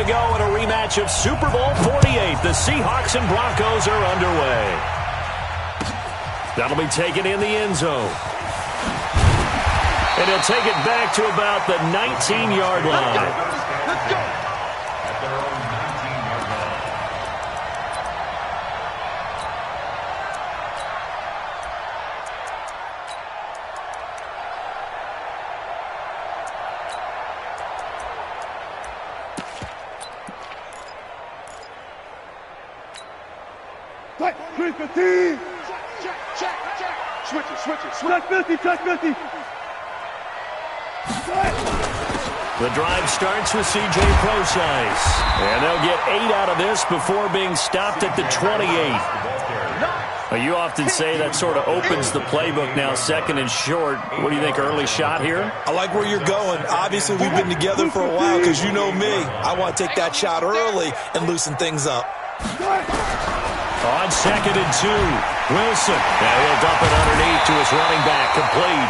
we go in a rematch of Super Bowl 48. The Seahawks and Broncos are underway. That'll be taken in the end zone. And he'll take it back to about the 19-yard line. Let's go. The drive starts with C.J. Procise. And they'll get 8 out of this before being stopped at the 28. Well, you often say that sort of opens the playbook now, second and short. What do you think, early shot here? I like where you're going. Obviously, we've been together for a while because you know me. I want to take that shot early and loosen things up. On second and 2, Wilson. Now he'll dump it underneath to his running back, complete.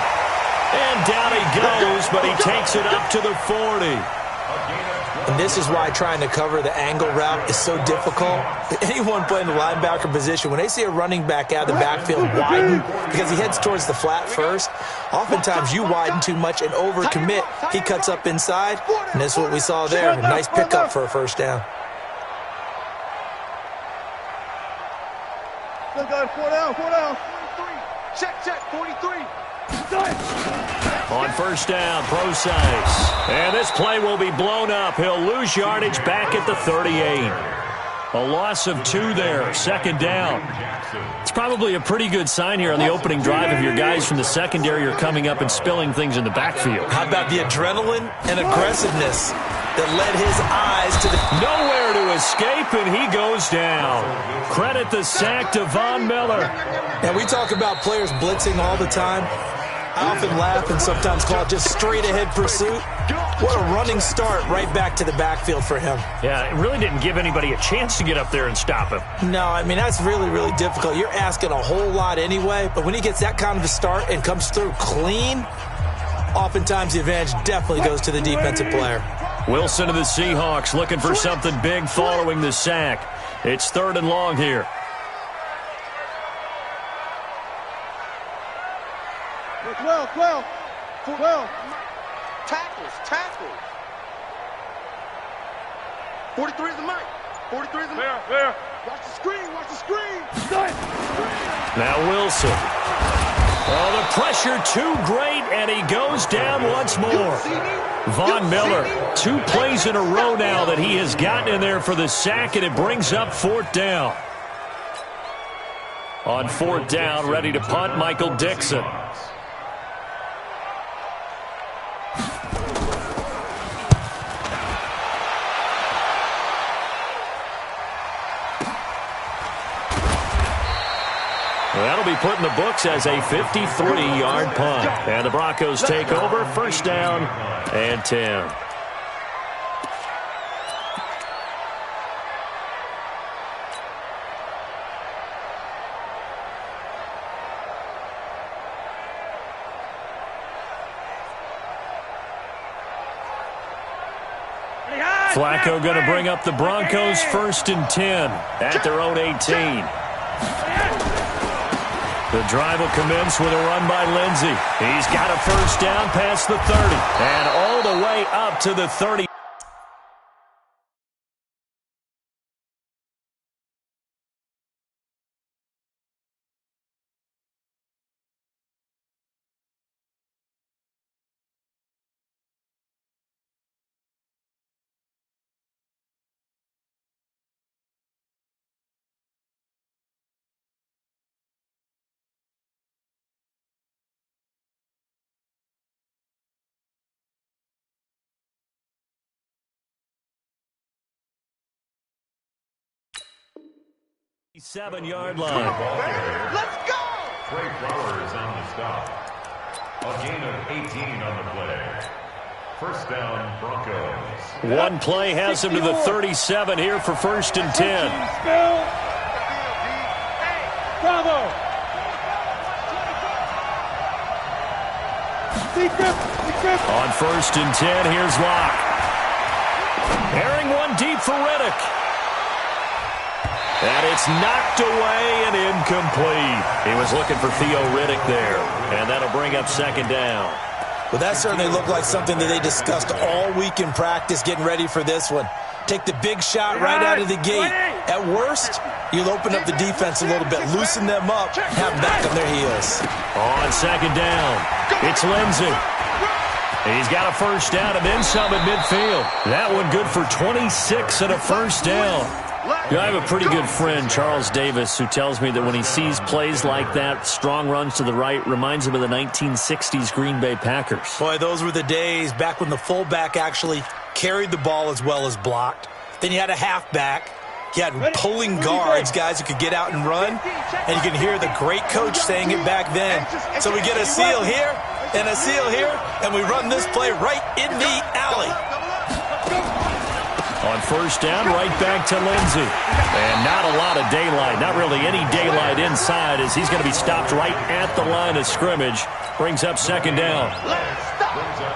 And down he goes, but he takes it up to the 40. And this is why trying to cover the angle route is so difficult. Anyone playing the linebacker position, when they see a running back out of the backfield widen, because he heads towards the flat first, oftentimes you widen too much and overcommit. He cuts up inside, and that's what we saw there. A nice pickup for a first down. Good guy, 4 down. Check, 43. On first down, Procise. And this play will be blown up. He'll lose yardage back at the 38. A loss of 2 there, second down. It's probably a pretty good sign here on the opening drive if your guys from the secondary are coming up and spilling things in the backfield. How about the adrenaline and aggressiveness that led his eyes to the... Nowhere to escape, and he goes down. Credit the sack to Von Miller. And we talk about players blitzing all the time. I often laugh and sometimes call it just straight-ahead pursuit. What a running start right back to the backfield for him. Yeah, it really didn't give anybody a chance to get up there and stop him. No, I mean, that's really, really difficult. You're asking a whole lot anyway, but when he gets that kind of a start and comes through clean, oftentimes the advantage definitely goes to the defensive player. Wilson of the Seahawks looking for something big following the sack. It's 3rd and long here. Well. Tackles. 43 is the mic. 43 is the mic. There. Watch the screen. Now Wilson. Oh, the pressure too great, and he goes down once more. Von Miller, 2 plays in a row now that he has gotten in there for the sack, and it brings up 4th down. On 4th down, ready to punt, Michael Dixon. That'll be put in the books as a 53-yard punt. And the Broncos take over, 1st down and 10. Flacco going to bring up the Broncos 1st and 10 at their own 18. The drive will commence with a run by Lindsey. He's got a 1st down past the 30 and all the way up to the 30. Seven-yard line. Let's go! Trey Flowers on the stop. A gain of 18 on the play. 1st down, Broncos. One play has him to the 37 here for 1st and 10. Bravo! On 1st and 10, here's Locke. Airing one deep for Riddick. And it's knocked away and incomplete. He was looking for Theo Riddick there. And that'll bring up second down. Well, that certainly looked like something that they discussed all week in practice, getting ready for this one. Take the big shot right out of the gate. At worst, you'll open up the defense a little bit, loosen them up, have them back on their heels. On second down, it's Lindsey. He's got a first down and then some at midfield. That one good for 26 and a first down. You know, I have a pretty good friend, Charles Davis, who tells me that when he sees plays like that, strong runs to the right, reminds him of the 1960s Green Bay Packers. Boy, those were the days back when the fullback actually carried the ball as well as blocked. Then you had a halfback. You had pulling guards, guys who could get out and run. And you can hear the great coach saying it back then. So we get a seal here and a seal here, and we run this play right in the alley. On first down, right back to Lindsey. And not a lot of daylight, not really any daylight inside, as he's going to be stopped right at the line of scrimmage. Brings up second down.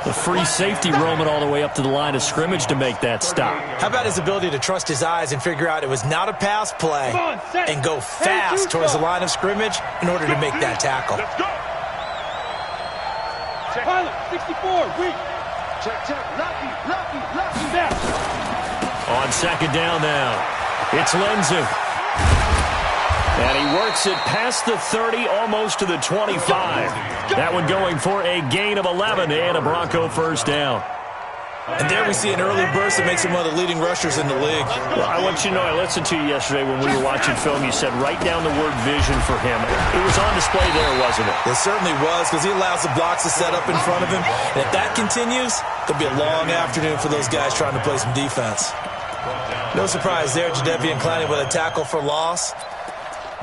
The free safety roaming all the way up to the line of scrimmage to make that stop. How about his ability to trust his eyes and figure out it was not a pass play and go fast towards the line of scrimmage in order to make that tackle. Pilot, 64, weak. Check. Lucky. Snap. On second down now, it's Lindsey. And he works it past the 30, almost to the 25. That one going for a gain of 11 and a Bronco first down. And there we see an early burst that makes him one of the leading rushers in the league. Well, I want you to know, I listened to you yesterday when we were watching film. You said write down the word vision for him. It was on display there, wasn't it? It certainly was, because he allows the blocks to set up in front of him. And if that continues, it'll be a long afternoon for those guys trying to play some defense. No surprise there, Jadeveon Clowney with a tackle for loss.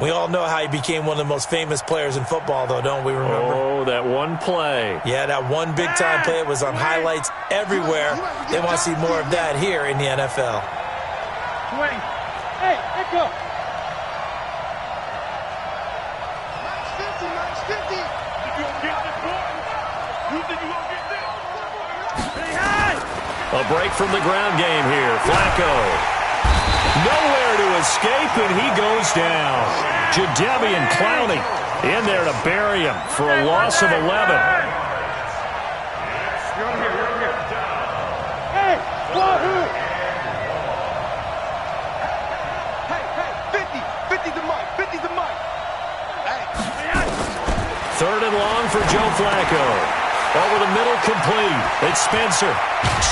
We all know how he became one of the most famous players in football, though, don't we remember? Oh, that one play. Yeah, that one big-time play. It was on highlights everywhere. They want to see more of that here in the NFL. 20. Hey, let go. Max 50. You gonna get this one? You think you gonna get this? Hey, high! A break from the ground game here. Flacco. Nowhere to escape, and he goes down. Jadeveon Clowney in there to bury him for a loss of 11. You're on here. Hey, Wahoo! Hey, 50 the mic. Hey. Third and long for Joe Flacco. Over the middle, complete. It's Spencer.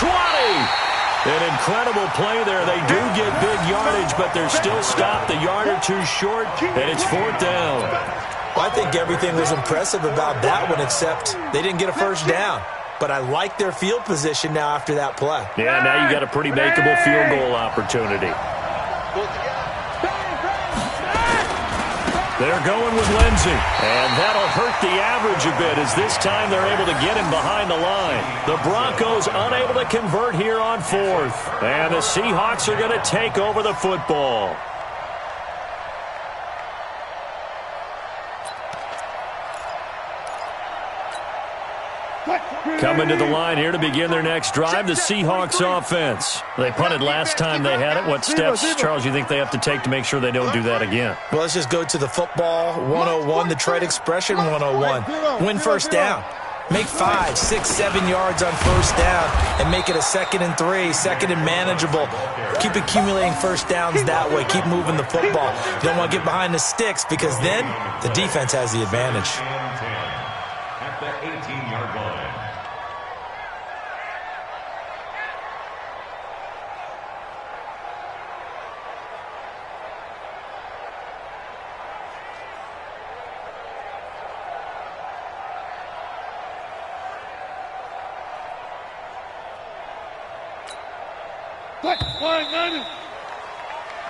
20! An incredible play there. They do get big yardage, but they're still stopped a yard or two short, and it's fourth down. Well, I think everything was impressive about that one, except they didn't get a first down. But I like their field position now after that play. Yeah, now you got a pretty makeable field goal opportunity. They're going with Lindsey, and that'll hurt the average a bit as this time they're able to get him behind the line. The Broncos unable to convert here on fourth, and the Seahawks are going to take over the football. Coming to the line here to begin their next drive, the Seahawks offense. They punted last time they had it. What steps, Charles, you think they have to take to make sure they don't do that again? Well, let's just go to the football 101, the trade expression 101. Win first down. Make 5, 6, 7 yards on first down and make it a 2nd and 3, 2nd and manageable. Keep accumulating first downs that way. Keep moving the football. You don't want to get behind the sticks because then the defense has the advantage. At the 18-yard line.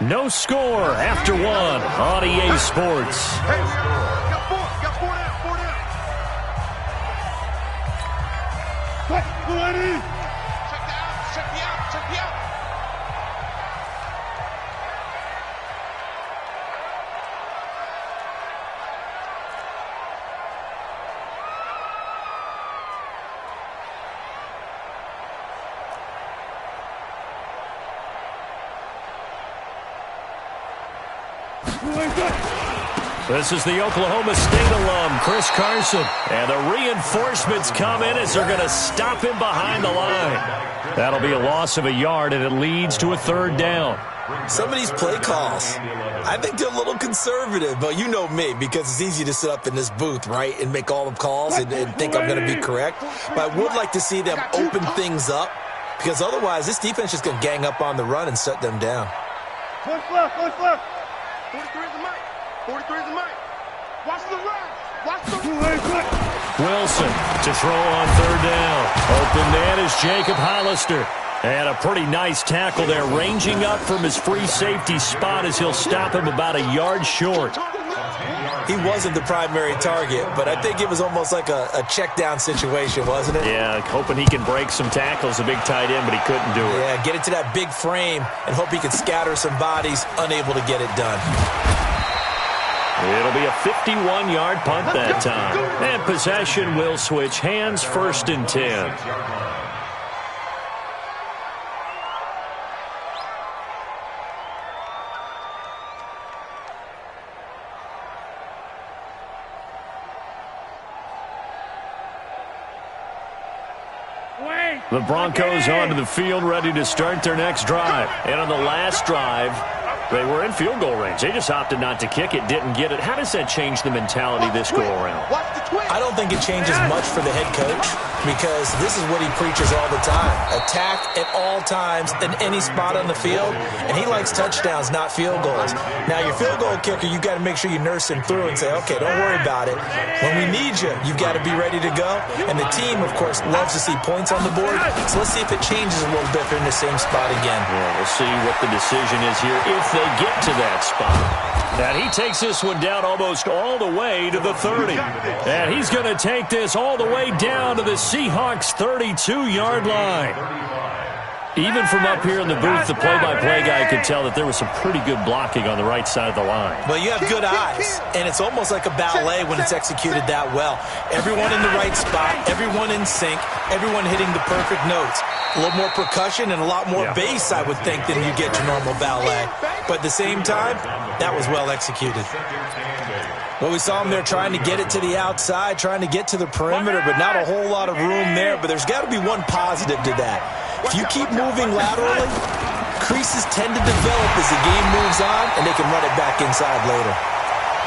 No score after one on EA Sports. Hey, got four down. Check me out. This is the Oklahoma State alum, Chris Carson. And the reinforcements come in as they're going to stop him behind the line. That'll be a loss of a yard, and it leads to a third down. Some of these play calls, I think they're a little conservative, but you know me, because it's easy to sit up in this booth, right, and make all the calls and think I'm going to be correct. But I would like to see them open things up, because otherwise this defense is going to gang up on the run and shut them down. Push left. 43 is the mic. 43 is the mic. Watch the run. Watch the run. Wilson to throw on third down. Open man is Jacob Hollister. And a pretty nice tackle there, ranging up from his free safety spot as he'll stop him about a yard short. He wasn't the primary target, but I think it was almost like a check down situation, wasn't it? Yeah, hoping he can break some tackles, a big tight end, but he couldn't do it. Yeah, get it to that big frame and hope he can scatter some bodies, unable to get it done. It'll be a 51-yard punt that time. And possession will switch hands, 1st and 10. The Broncos onto the field, ready to start their next drive. And on the last drive, they were in field goal range. They just opted not to kick it, didn't get it. How does that change the mentality this go-around? I don't think it changes much for the head coach, because this is what he preaches all the time. Attack at all times in any spot on the field, and he likes touchdowns, not field goals. Now, your field goal kicker, you've got to make sure you nurse him through and say, okay, don't worry about it. When we need you, you've got to be ready to go. And the team, of course, loves to see points on the board. So let's see if it changes a little bit if they're in the same spot again. Yeah, we'll see what the decision is here if they get to that spot. And he takes this one down almost all the way to the 30. And he's going to take this all the way down to the Seahawks' 32-yard line. Even from up here in the booth, the play-by-play guy could tell that there was some pretty good blocking on the right side of the line. Well, you have good eyes, and it's almost like a ballet when it's executed that well. Everyone in the right spot, everyone in sync, everyone hitting the perfect notes. A little more percussion and a lot more bass, I would think, than you get your normal ballet. But at the same time, that was well executed. Well, we saw him there trying to get it to the outside, trying to get to the perimeter, but not a whole lot of room there. But there's got to be one positive to that. If you keep moving laterally, creases tend to develop as the game moves on, and they can run it back inside later.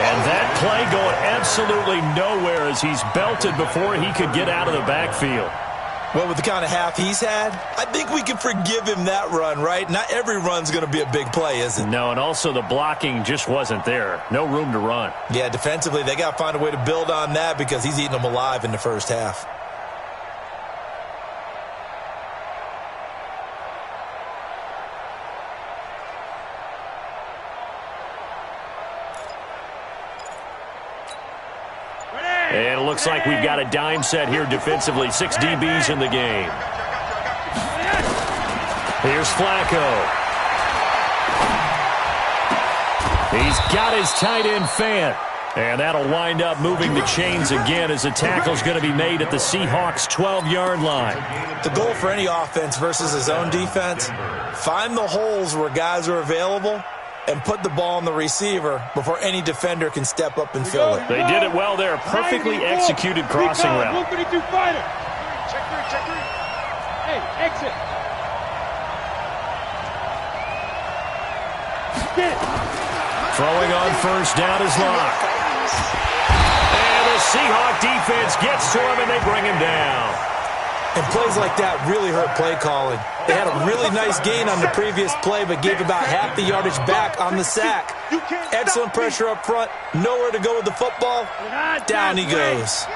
And that play going absolutely nowhere as he's belted before he could get out of the backfield. Well, with the kind of half he's had, I think we can forgive him that run, right? Not every run's going to be a big play, is it? No, and also the blocking just wasn't there. No room to run. Yeah, defensively, they got to find a way to build on that because he's eating them alive in the first half. And it looks like we've got a dime set here defensively. 6 DBs in the game. Here's Flacco. He's got his tight end Fant. And that'll wind up moving the chains again as the tackle's going to be made at the Seahawks' 12-yard line. The goal for any offense versus his own defense, find the holes where guys are available and put the ball on the receiver before any defender can step up and fill it. They did it well there. Perfectly executed crossing route. 152 fighter. Check three. Hey, exit. Get it. Throwing on first down is Locke. And the Seahawk defense gets to him and they bring him down. And plays like that really hurt play calling. They had a really nice gain on the previous play, but gave about half the yardage back on the sack. Excellent pressure up front. Nowhere to go with the football. Down he goes.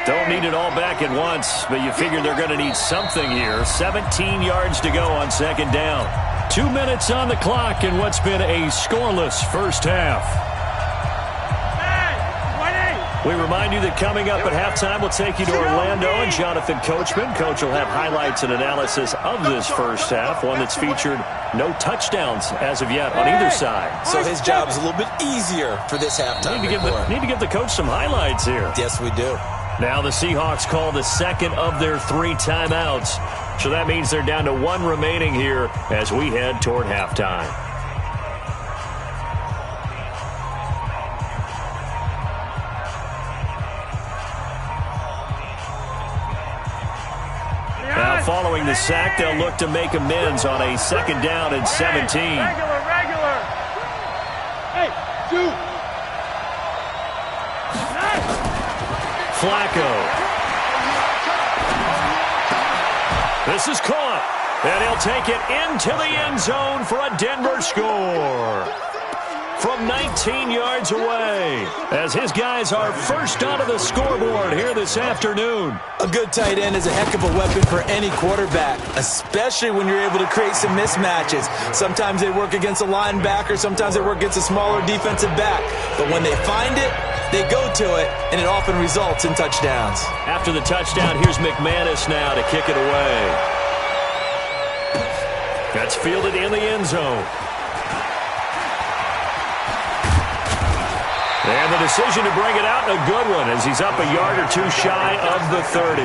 Don't need it all back at once, but you figure they're going to need something here. 17 yards to go on second down. 2 minutes on the clock in what's been a scoreless first half. We remind you that coming up at halftime, we'll take you to Orlando and Jonathan Coachman. Coach will have highlights and analysis of this first half, one that's featured no touchdowns as of yet on either side. So his job is a little bit easier for this halftime. Need to give the coach some highlights here. Yes, we do. Now the Seahawks call the second of their 3 timeouts. So that means they're down to 1 remaining here as we head toward halftime. following the sack, they'll look to make amends on a 2nd down and 17. Regular. Hey, shoot. Flacco. This is caught, and he'll take it into the end zone for a Denver score. From 19 yards away, as his guys are first onto the scoreboard here this afternoon. A good tight end is a heck of a weapon for any quarterback, especially when you're able to create some mismatches. Sometimes they work against a linebacker, sometimes they work against a smaller defensive back. But when they find it, they go to it, and it often results in touchdowns. After the touchdown, here's McManus now to kick it away. That's fielded in the end zone. And the decision to bring it out, a good one, as he's up a yard or two shy of the 30.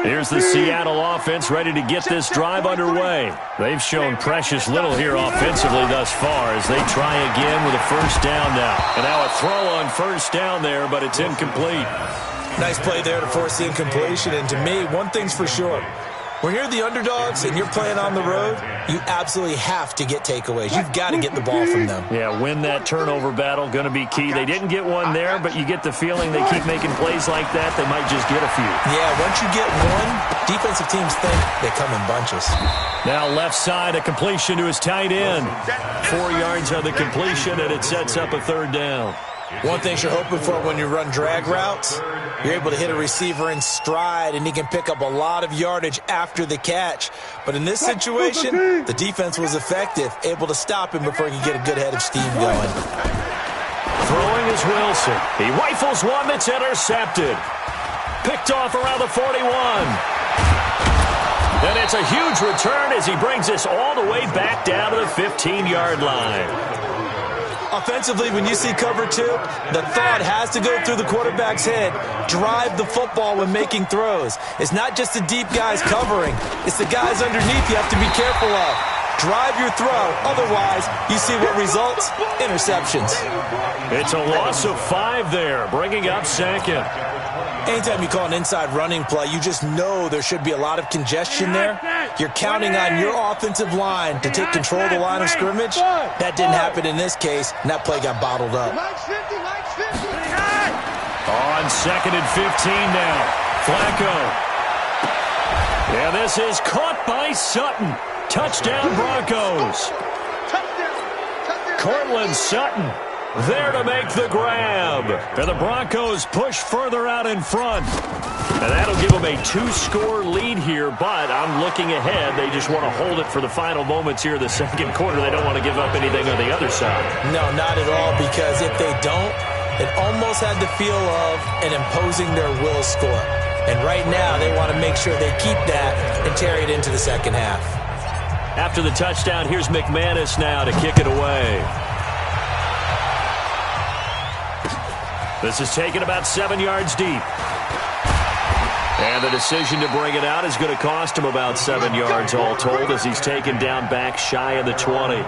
Here's the Seattle offense ready to get this drive underway. They've shown precious little here offensively thus far as they try again with a first down now. And now a throw on first down there, but it's incomplete. Nice play there to force the incompletion. And to me, one thing's for sure. When you're the underdogs and you're playing on the road, you absolutely have to get takeaways. You've got to get the ball from them. Yeah, win that turnover battle, going to be key. They didn't get one there, but you get the feeling they keep making plays like that, they might just get a few. Yeah, once you get one, defensive teams think they come in bunches. Now left side, a completion to his tight end. 4 yards on the completion, and it sets up a 3rd down. One thing you're hoping for when you run drag routes, you're able to hit a receiver in stride, and he can pick up a lot of yardage after the catch. But in this situation, the defense was effective, able to stop him before he could get a good head of steam going. Throwing is Wilson. He rifles one that's intercepted. Picked off around the 41. And it's a huge return as he brings us all the way back down to the 15-yard line. Offensively, when you see cover 2, the thought has to go through the quarterback's head. Drive the football when making throws. It's not just the deep guys covering. It's the guys underneath you have to be careful of. Drive your throw. Otherwise, you see what results? Interceptions. It's a loss of 5 there, bringing up 2nd. Anytime you call an inside running play, you just know there should be a lot of congestion there. You're counting on your offensive line to take control of the line of scrimmage. That didn't happen in this case, and that play got bottled up. On 2nd and 15 now. Flacco. Yeah, this is caught by Sutton. Touchdown Broncos. Cortland Sutton there to make the grab. And the Broncos push further out in front. And that'll give them a 2-score lead here, but I'm looking ahead. They just want to hold it for the final moments here in the 2nd quarter. They don't want to give up anything on the other side. No, not at all, because if they don't, it almost had the feel of an imposing their will score. And right now, they want to make sure they keep that and carry it into the 2nd half. After the touchdown, here's McManus now to kick it away. This is taken about 7 yards deep. And the decision to bring it out is going to cost him about 7 yards all told as he's taken down back shy of the 20.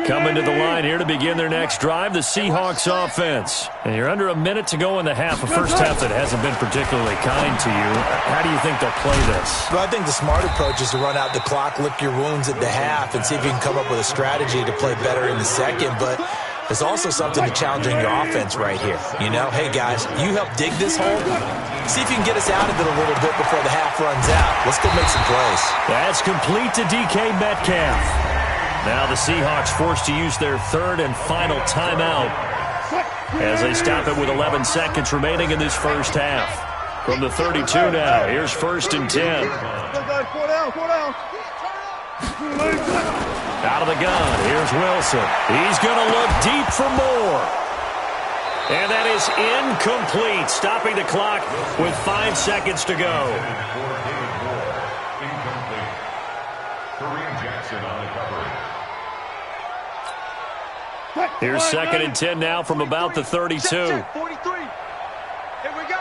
Coming to the line here to begin their next drive, the Seahawks offense. And you're under a minute to go in the half, a first half that hasn't been particularly kind to you. How do you think they'll play this? Well, I think the smart approach is to run out the clock, lick your wounds at the half, and see if you can come up with a strategy to play better in the 2nd. But there's also something to challenging your offense right here. You know, hey, guys, you help dig this hole. See if you can get us out of it a little bit before the half runs out. Let's go make some plays. That's complete to DK Metcalf. Now the Seahawks forced to use their 3rd and final timeout as they stop it with 11 seconds remaining in this first half. From the 32 now, here's 1st and 10. Out of the gun, here's Wilson. He's going to look deep for more. And that is incomplete, stopping the clock with 5 seconds to go. Incomplete. Kareem Jackson on the coverage. Here's 2nd and 10 now from about the 32. 43. Here we go.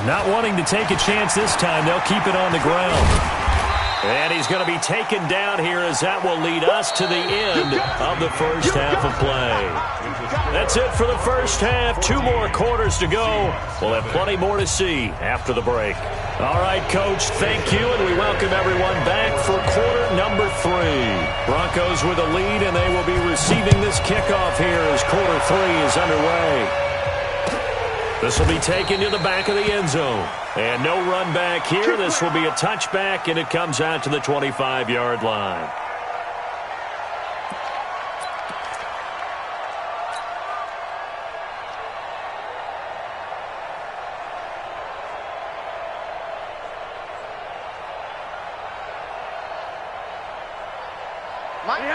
Not wanting to take a chance this time, they'll keep it on the ground. And he's going to be taken down here as that will lead us to the end of the first half of play. That's it for the first half. 2 more quarters to go. We'll have plenty more to see after the break. All right, Coach, thank you, and we welcome everyone back for quarter number 3. Broncos with a lead, and they will be receiving this kickoff here as quarter 3 is underway. This will be taken to the back of the end zone. And no run back here. This will be a touchback, and it comes out to the 25-yard line.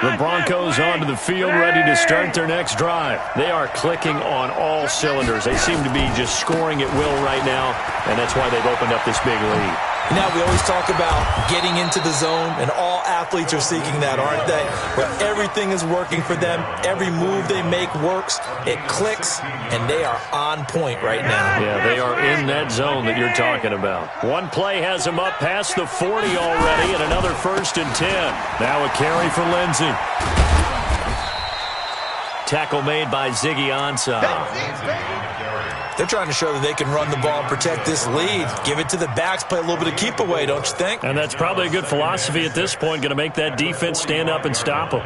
The Broncos onto the field, ready to start their next drive. They are clicking on all cylinders. They seem to be just scoring at will right now, and that's why they've opened up this big lead. Now, we always talk about getting into the zone, and all athletes are seeking that, aren't they? Where everything is working for them. Every move they make works. It clicks, and they are on point right now. Yeah, they are in that zone that you're talking about. One play has them up past the 40 already, and another 1st and 10. Now a carry for Lindsey. Tackle made by Ziggy Ansah. They're trying to show that they can run the ball and protect this lead. Give it to the backs, play a little bit of keep away, don't you think? And that's probably a good philosophy at this point, going to make that defense stand up and stop them.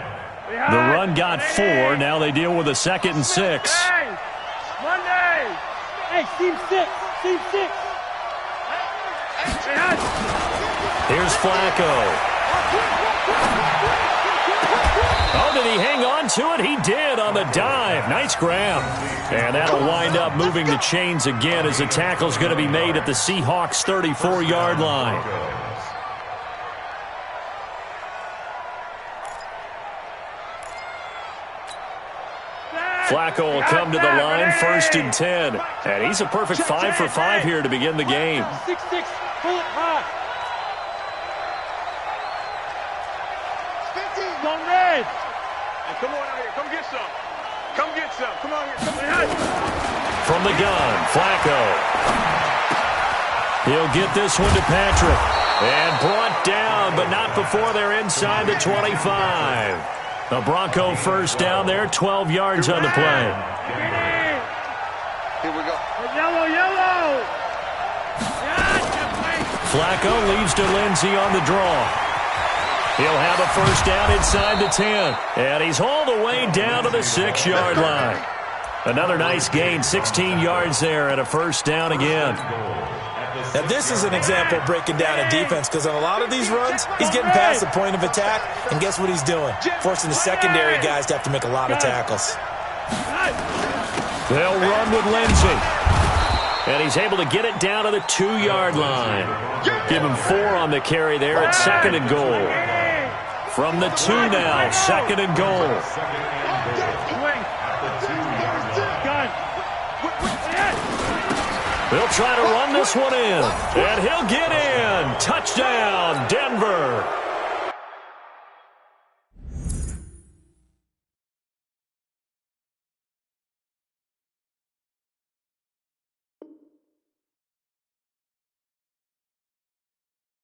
The run got 4. Now they deal with a 2nd and 6. Monday! Hey, team 6. Team 6. Here's Flacco. Oh, did he hang on to it? He did on the dive. Nice grab. And that'll wind up moving the chains again as the tackle's going to be made at the Seahawks' 34-yard line. Flacco will come to the line, 1st and 10. And he's a perfect 5 for 5 here to begin the game. 6-6, pull it high. Go red. Hey, come on out here. Come get some. Come get some. Come on here. Come on. From the gun, Flacco. He'll get this one to Patrick. And brought down, but not before they're inside the 25. The Bronco 1st down there, 12 yards on the play. Here we go. Yellow, yellow. Flacco leaves to Lindsey on the draw. He'll have a 1st down inside the 10. And he's hauled away down to the 6-yard line. Another nice gain, 16 yards there and a 1st down again. Now, this is an example of breaking down a defense, because on a lot of these runs, he's getting past the point of attack, and guess what he's doing? Forcing the secondary guys to have to make a lot of tackles. They'll run with Lindsey. And he's able to get it down to the 2-yard line. Give him 4 on the carry there at 2nd and goal. From the 2 now, 2nd and goal. They'll try to run this one in. And he'll get in. Touchdown, Denver.